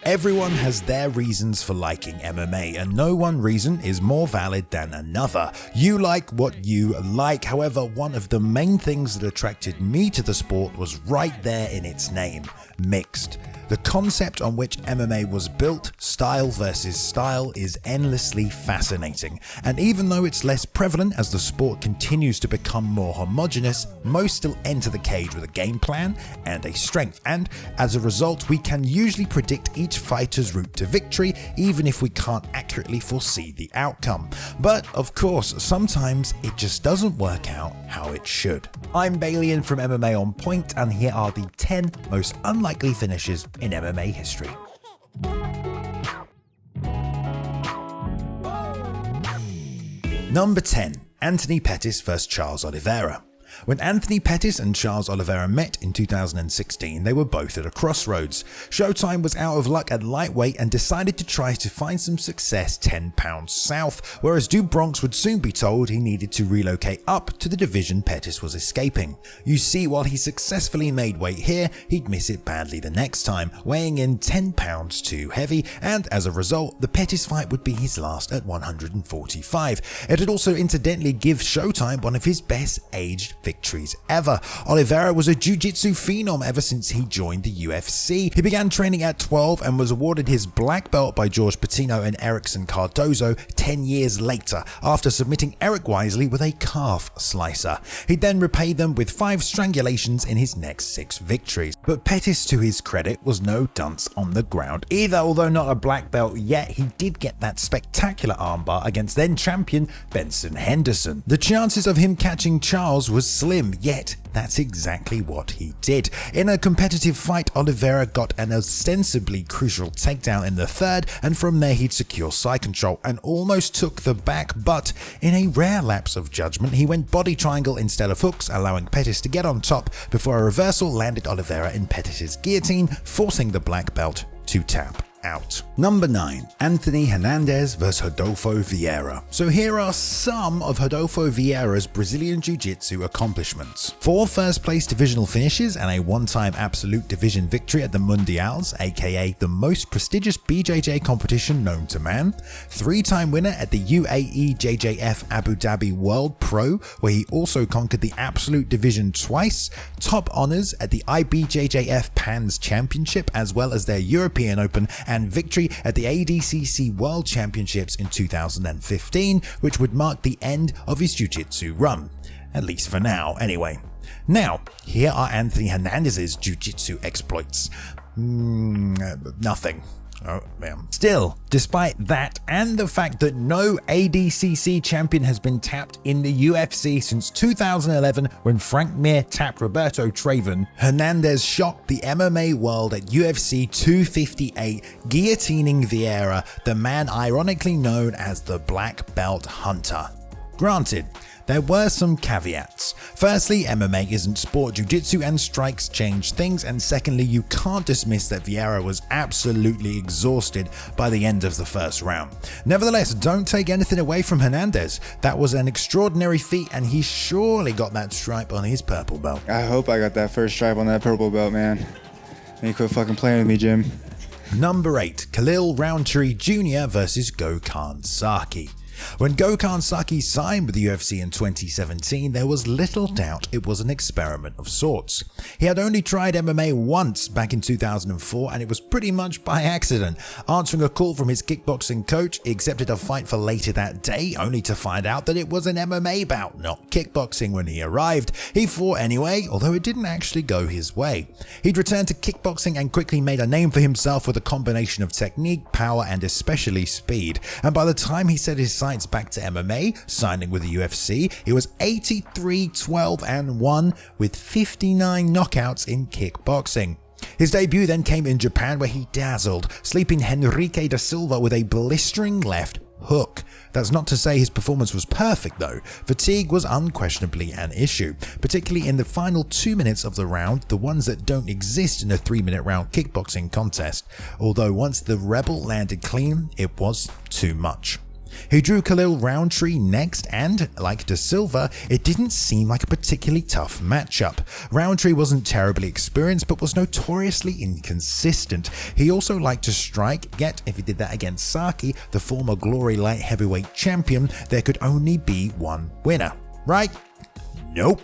Everyone has their reasons for liking MMA, and no one reason is more valid than another. You like what you like. However, one of the main things that attracted me to the sport was right there in its name: mixed. The concept on which MMA was built, style versus style, is endlessly fascinating, and even though it's less prevalent as the sport continues to become more homogenous, most still enter the cage with a game plan and a strength, and as a result we can usually predict each fighter's route to victory, even if we can't accurately foresee the outcome. But of course, sometimes it just doesn't work out how it should. I'm Bailian from MMA On Point, and here are the 10 most unlikely finishes in MMA history. Number 10. Anthony Pettis vs Charles Oliveira. When Anthony Pettis and Charles Oliveira met in 2016, they were both at a crossroads. Showtime was out of luck at lightweight and decided to try to find some success 10 pounds south, whereas Du Bronx would soon be told he needed to relocate up to the division Pettis was escaping. You see, while he successfully made weight here, he'd miss it badly the next time, weighing in 10 pounds too heavy, and as a result, the Pettis fight would be his last at 145. It'd also incidentally give Showtime one of his best aged victories ever. Oliveira was a jiu-jitsu phenom ever since he joined the UFC. He began training at 12 and was awarded his black belt by George Patino and Erickson Cardozo 10 years later, after submitting Eric Wisely with a calf slicer. He then repaid them with 5 strangulations in his next 6 victories. But Pettis, to his credit, was no dunce on the ground either. Although not a black belt yet, he did get that spectacular armbar against then champion Benson Henderson. The chances of him catching Charles was slim, yet that's exactly what he did. In a competitive fight, Oliveira got an ostensibly crucial takedown in the third, and from there he'd secure side control and almost took the back, but in a rare lapse of judgment he went body triangle instead of hooks, allowing Pettis to get on top before a reversal landed Oliveira in Pettis' guillotine, forcing the black belt to tap out. Number 9. Anthony Hernandez vs Rodolfo Vieira. So here are some of Rodolfo Vieira's Brazilian Jiu-Jitsu accomplishments. 4 first place divisional finishes and a one-time absolute division victory at the Mundials, aka the most prestigious BJJ competition known to man. 3-time winner at the UAE JJF Abu Dhabi World Pro, where he also conquered the absolute division twice. Top honors at the IBJJF Pans Championship as well as their European Open, and victory at the ADCC World Championships in 2015, which would mark the end of his jiu-jitsu run. At least for now, anyway. Now, here are Anthony Hernandez's jiu-jitsu exploits. Nothing. Oh, man. Still, despite that and the fact that no ADCC champion has been tapped in the UFC since 2011 when Frank Mir tapped Roberto Traven, Hernandez shocked the MMA world at UFC 258, guillotining Vieira, the man ironically known as the Black Belt Hunter. Granted, there were some caveats. Firstly, MMA isn't sport jiu-jitsu and strikes change things, and secondly, you can't dismiss that Vieira was absolutely exhausted by the end of the first round. Nevertheless, don't take anything away from Hernandez. That was an extraordinary feat, and he surely got that stripe on his purple belt. I hope I got that first stripe on that purple belt, man. And you quit fucking playing with me, Jim. Number 8. KHALIL Rountree Jr. vs GÖKHAN SAKI. When GÖKHAN SAKI signed with the UFC in 2017, there was little doubt it was an experiment of sorts. He had only tried MMA once back in 2004, and it was pretty much by accident. Answering a call from his kickboxing coach, he accepted a fight for later that day, only to find out that it was an MMA bout, not kickboxing. When he arrived, he fought anyway, although it didn't actually go his way. He'd returned to kickboxing and quickly made a name for himself with a combination of technique, power, and especially speed. And by the time he set his sights back to MMA, signing with the UFC, he was 83-12-1 with 59 knockouts in kickboxing. His debut then came in Japan, where he dazzled, sleeping Henrique da Silva with a blistering left hook. That's not to say his performance was perfect though. Fatigue was unquestionably an issue, particularly in the final 2 minutes of the round, the ones that don't exist in a 3-minute round kickboxing contest. Although once the Rebel landed clean, it was too much. He drew KHALIL Rountree next, and, like De Silva, it didn't seem like a particularly tough matchup. Rountree wasn't terribly experienced, but was notoriously inconsistent. He also liked to strike, yet if he did that against SAKI, the former Glory light heavyweight champion, there could only be one winner. Right? Nope.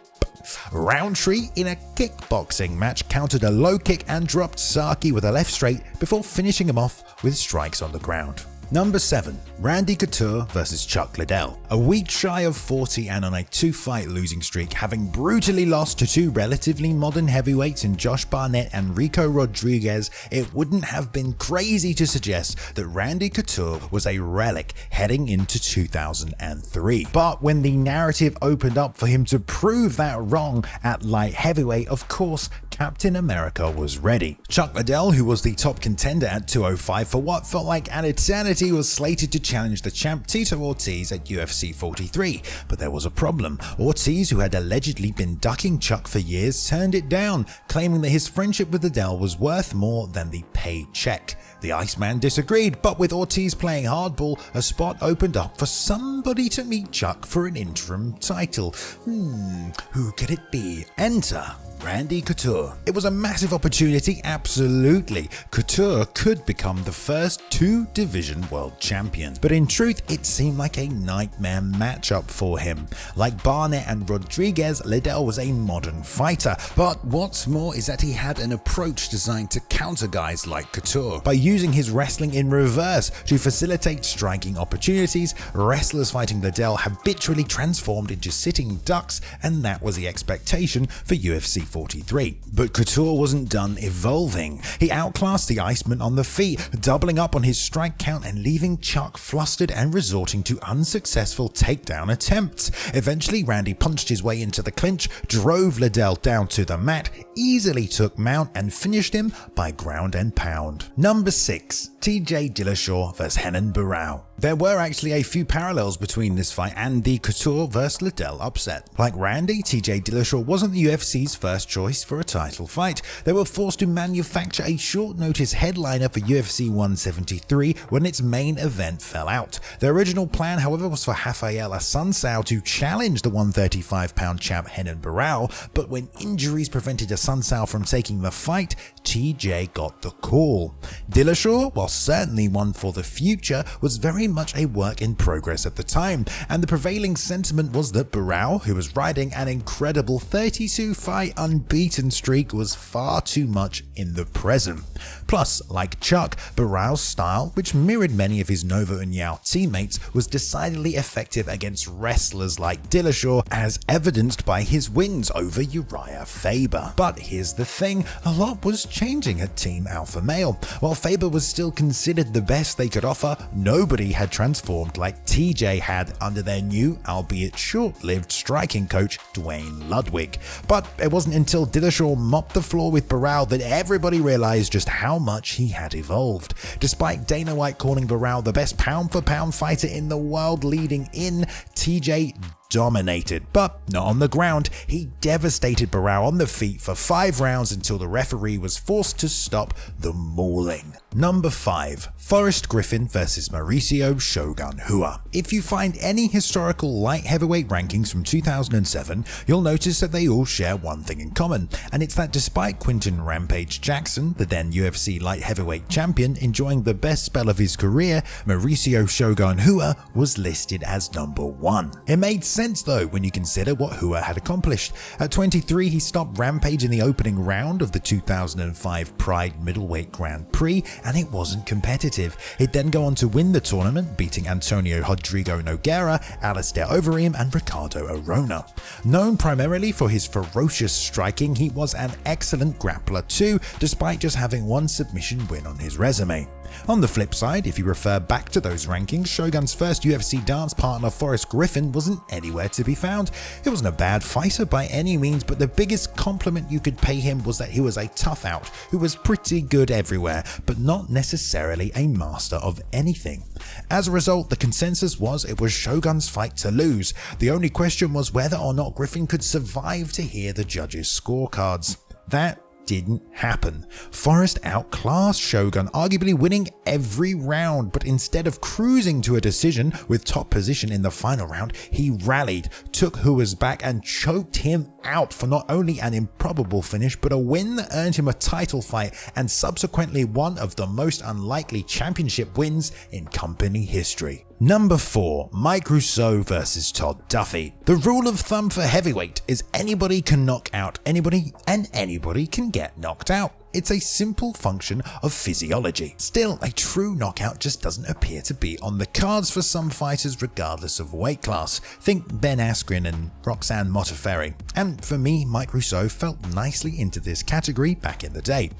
Rountree, in a kickboxing match, countered a low kick and dropped SAKI with a left straight before finishing him off with strikes on the ground. Number 7. Randy Couture vs Chuck Liddell. A week shy of 40 and on a 2-fight losing streak, having brutally lost to two relatively modern heavyweights in Josh Barnett and Rico Rodriguez, it wouldn't have been crazy to suggest that Randy Couture was a relic heading into 2003. But when the narrative opened up for him to prove that wrong at light heavyweight, of course, Captain America was ready. Chuck Liddell, who was the top contender at 205 for what felt like an eternity, was slated to challenge the champ Tito Ortiz at UFC 43, but there was a problem. Ortiz, who had allegedly been ducking Chuck for years, turned it down, claiming that his friendship with Liddell was worth more than the paycheck. The Iceman disagreed, but with Ortiz playing hardball, a spot opened up for somebody to meet Chuck for an interim title. Who could it be? Enter Randy Couture. It was a massive opportunity, absolutely. Couture could become the first two-division world champion. But in truth, it seemed like a nightmare matchup for him. Like Barnett and Rodriguez, Liddell was a modern fighter. But what's more is that he had an approach designed to counter guys like Couture. By using his wrestling in reverse to facilitate striking opportunities, wrestlers fighting Liddell habitually transformed into sitting ducks, and that was the expectation for UFC 43. But Couture wasn't done evolving. He outclassed the Iceman on the feet, doubling up on his strike count and leaving Chuck flustered and resorting to unsuccessful takedown attempts. Eventually, Randy punched his way into the clinch, drove Liddell down to the mat, easily took mount and finished him by ground and pound. Number 6. TJ Dillashaw vs Renan BARAO. There were actually a few parallels between this fight and the Couture vs Liddell upset. Like Randy, TJ Dillashaw wasn't the UFC's first choice for a title fight. They were forced to manufacture a short-notice headliner for UFC 173 when its main event fell out. Their original plan, however, was for Rafael Assunção to challenge the 135-pound champ Renan BARAO, but when injuries prevented Assunção from taking the fight, TJ got the call. Dillashaw, while certainly one for the future, was very much a work in progress at the time, and the prevailing sentiment was that BARAO, who was riding an incredible 32-fight unbeaten streak, was far too much in the present. Plus, like Chuck, BARAO's style, which mirrored many of his Nova and Yao teammates, was decidedly effective against wrestlers like Dillashaw, as evidenced by his wins over Uriah Faber. But here's the thing, a lot was changing at Team Alpha Male. While Faber was still considered the best they could offer, nobody had transformed like TJ had under their new, albeit short-lived striking coach Dwayne Ludwig. But it wasn't until Dillashaw mopped the floor with BARAO that everybody realized just how much he had evolved. Despite Dana White calling BARAO the best pound-for-pound fighter in the world leading in, TJ dominated, but not on the ground. He devastated BARAO on the feet for 5 rounds until the referee was forced to stop the mauling. Number 5. Forrest Griffin vs Mauricio Shogun Rua. If you find any historical light heavyweight rankings from 2007, you'll notice that they all share one thing in common, and it's that despite Quinton Rampage Jackson, the then UFC light heavyweight champion, enjoying the best spell of his career, Mauricio Shogun Rua was listed as number 1. It made sense though when you consider what Rua had accomplished. At 23, he stopped Rampage in the opening round of the 2005 Pride Middleweight Grand Prix, and it wasn't competitive. He'd then go on to win the tournament, beating Antonio Rodrigo Nogueira, Alistair Overeem and Ricardo Arona. Known primarily for his ferocious striking, he was an excellent grappler too, despite just having one submission win on his resume. On the flip side, if you refer back to those rankings, Shogun's first UFC dance partner Forrest Griffin wasn't anywhere to be found. He wasn't a bad fighter by any means, but the biggest compliment you could pay him was that he was a tough out who was pretty good everywhere, but not necessarily a master of anything. As a result, the consensus was it was Shogun's fight to lose. The only question was whether or not Griffin could survive to hear the judges' scorecards. That didn't happen. FORREST outclassed Shogun, arguably winning every round, but instead of cruising to a decision with top position in the final round, he rallied, took Hua's back and choked him out for not only an improbable finish, but a win that earned him a title fight and subsequently one of the most unlikely championship wins in company history. Number 4. Mike Rousseau vs Todd Duffee. The rule of thumb for heavyweight is anybody can knock out anybody and anybody can get knocked out. It's a simple function of physiology. Still, a true knockout just doesn't appear to be on the cards for some fighters regardless of weight class. Think Ben Askren and Roxanne Modafferi. And for me, Mike Rousseau felt nicely into this category back in the day.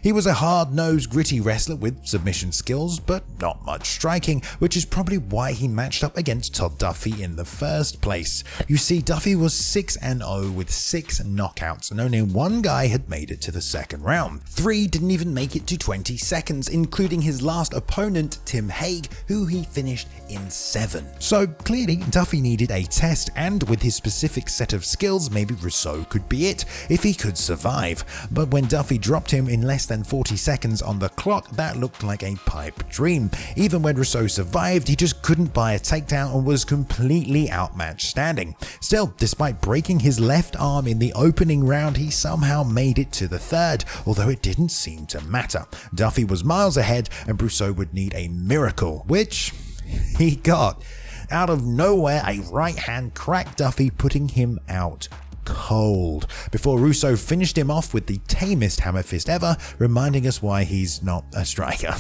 He was a hard-nosed, gritty wrestler with submission skills, but not much striking, which is probably why he matched up against Todd Duffee in the first place. You see, Duffee was 6-0 with 6 knockouts, and only one guy had made it to the second round. 3 didn't even make it to 20 seconds, including his last opponent, Tim Hague, who he finished in 7. So clearly, Duffee needed a test, and with his specific set of skills, maybe Rousseau could be it, if he could survive. But when Duffee dropped him in less than 40 seconds on the clock, that looked like a pipe dream. Even when Rousseau survived, he just couldn't buy a takedown and was completely outmatched standing. Still, despite breaking his left arm in the opening round, he somehow made it to the third, although it didn't seem to matter. Duffee was miles ahead and Rousseau would need a miracle, which he got. Out of nowhere, a right hand cracked Duffee, putting him out cold, before Rousseau finished him off with the tamest hammer fist ever, reminding us why he's not a striker.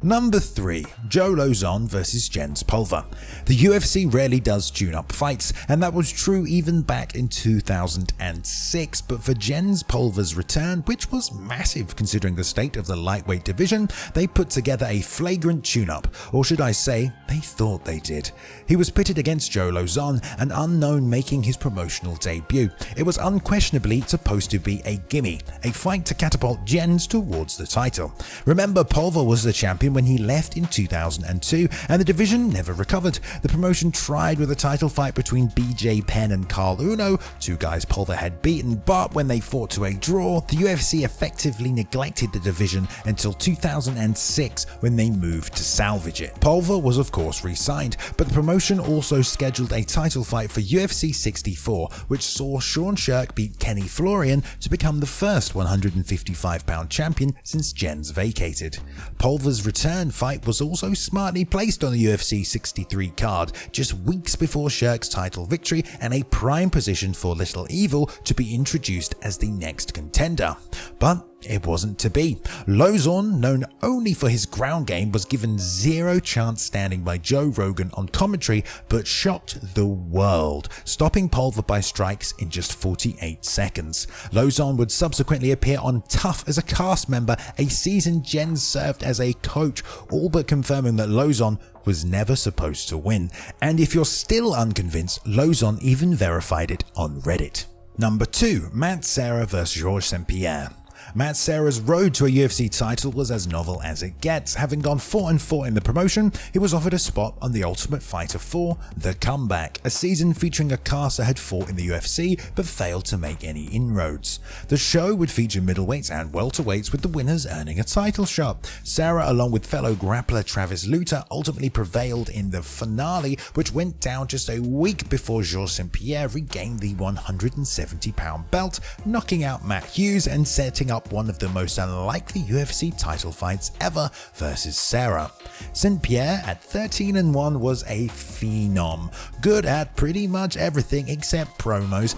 Number 3. Joe Lauzon vs Jens Pulver. The UFC rarely does tune-up fights, and that was true even back in 2006, but for Jens Pulver's return, which was massive considering the state of the lightweight division, they put together a flagrant tune-up, or should I say, they thought they did. He was pitted against Joe Lauzon, an unknown making his promotional debut. It was unquestionably supposed to be a gimme, a fight to catapult Jens towards the title. Remember, Pulver was the champion when he left in 2002, and the division never recovered. The promotion tried with a title fight between BJ Penn and Carl Uno, 2 guys Pulver had beaten, but when they fought to a draw, the UFC effectively neglected the division until 2006 when they moved to salvage it. Pulver was of course re-signed, but the promotion also scheduled a title fight for UFC 64, which saw Sean Sherk beat Kenny Florian to become the first 155-pound champion since Jens vacated. Pulver's return fight was also smartly placed on the UFC 63 card, just weeks before Sherk's title victory, and a prime position for Little Evil to be introduced as the next contender. But it wasn't to be. Lauzon, known only for his ground game, was given 0 chance standing by Joe Rogan on commentary, but shocked the world, stopping Pulver by strikes in just 48 seconds. Lauzon would subsequently appear on Tough as a cast member, a season Jens served as a coach, all but confirming that Lauzon was never supposed to win. And if you're still unconvinced, Lauzon even verified it on Reddit. Number 2. Matt Serra vs Georges St-Pierre. Matt Serra's road to a UFC title was as novel as it gets. Having gone 4-4 in the promotion, he was offered a spot on The Ultimate Fighter 4, The Comeback, a season featuring a cast that had fought in the UFC but failed to make any inroads. The show would feature middleweights and welterweights, with the winners earning a title shot. Serra, along with fellow grappler Travis Lutter, ultimately prevailed in the finale, which went down just a week before Georges St-Pierre regained the 170-pound belt, knocking out Matt Hughes and setting up one of the most unlikely UFC title fights ever versus Serra. St-Pierre at 13-1 was a phenom, good at pretty much everything except promos.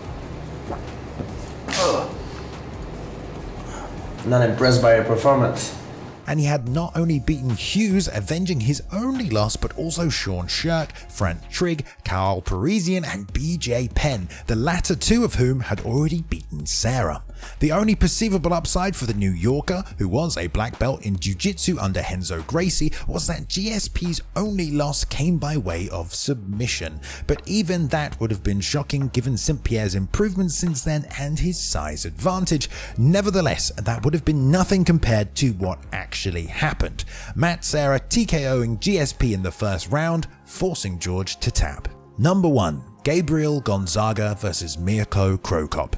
Not impressed by your performance. And he had not only beaten Hughes, avenging his only loss, but also Sean Sherk, Frank Trigg, Carl Parisian and BJ Penn, the latter 2 of whom had already beaten Serra. The only perceivable upside for the New Yorker, who was a black belt in jiu-jitsu under Renzo Gracie, was that GSP's only loss came by way of submission, but even that would have been shocking given St-Pierre's improvements since then and his size advantage. Nevertheless, that would have been nothing compared to what actually happened. Matt Serra TKOing GSP in the first round, forcing George to tap. Number 1. Gabriel Gonzaga vs Mirko CRO-COP.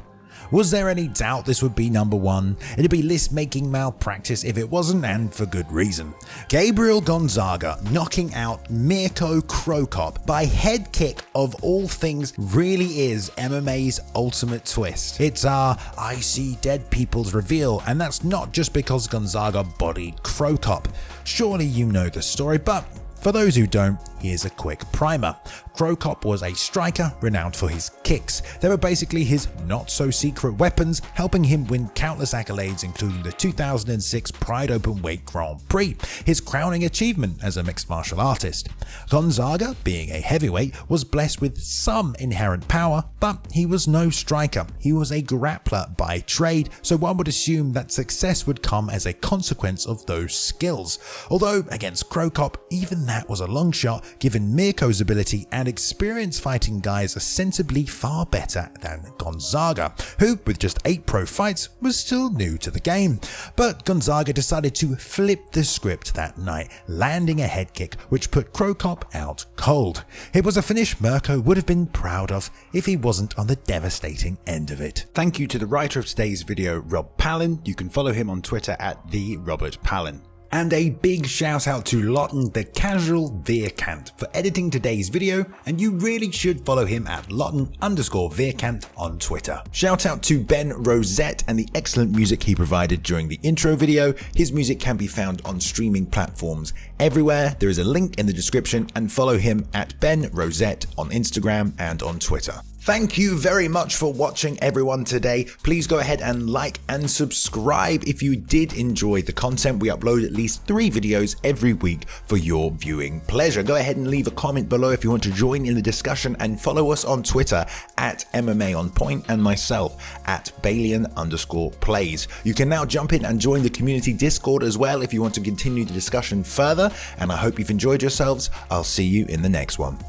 Was there any doubt this would be number 1? It'd be list-making malpractice if it wasn't, and for good reason. Gabriel Gonzaga knocking out MIRKO CRO-COP by head kick of all things really is MMA's ultimate twist. It's our I see dead people's reveal, and that's not just because Gonzaga bodied CRO-COP. Surely you know the story, but for those who don't, here's a quick primer. CRO-COP was a striker renowned for his kicks. They were basically his not-so-secret weapons, helping him win countless accolades including the 2006 Pride Openweight Grand Prix, his crowning achievement as a mixed martial artist. Gonzaga, being a heavyweight, was blessed with some inherent power, but he was no striker. He was a grappler by trade, so one would assume that success would come as a consequence of those skills. Although against CRO-COP, even that was a long shot, given MIRKO's ability and experience fighting guys ostensibly far better than Gonzaga, who, with just 8 pro fights, was still new to the game. But Gonzaga decided to flip the script that night, landing a head kick which put CRO-COP out cold. It was a finish MIRKO would have been proud of if he wasn't on the devastating end of it. Thank you to the writer of today's video, Rob Palin. You can follow him on Twitter at @TheRobertPalin. And a big shout out to Lotten the Casual Veerkant for editing today's video, and you really should follow him at Lotten_Veerkant on Twitter. Shout out to Ben Rosette and the excellent music he provided during the intro video. His music can be found on streaming platforms everywhere. There is a link in the description, and follow him at Ben Rosette on Instagram and on Twitter. Thank you very much for watching everyone today. Please go ahead and like and subscribe if you did enjoy the content. We upload at least 3 videos every week for your viewing pleasure. Go ahead and leave a comment below if you want to join in the discussion, and follow us on Twitter at MMA On Point and myself at Balian_plays. You can now jump in and join the community Discord as well if you want to continue the discussion further, and I hope you've enjoyed yourselves. I'll see you in the next one.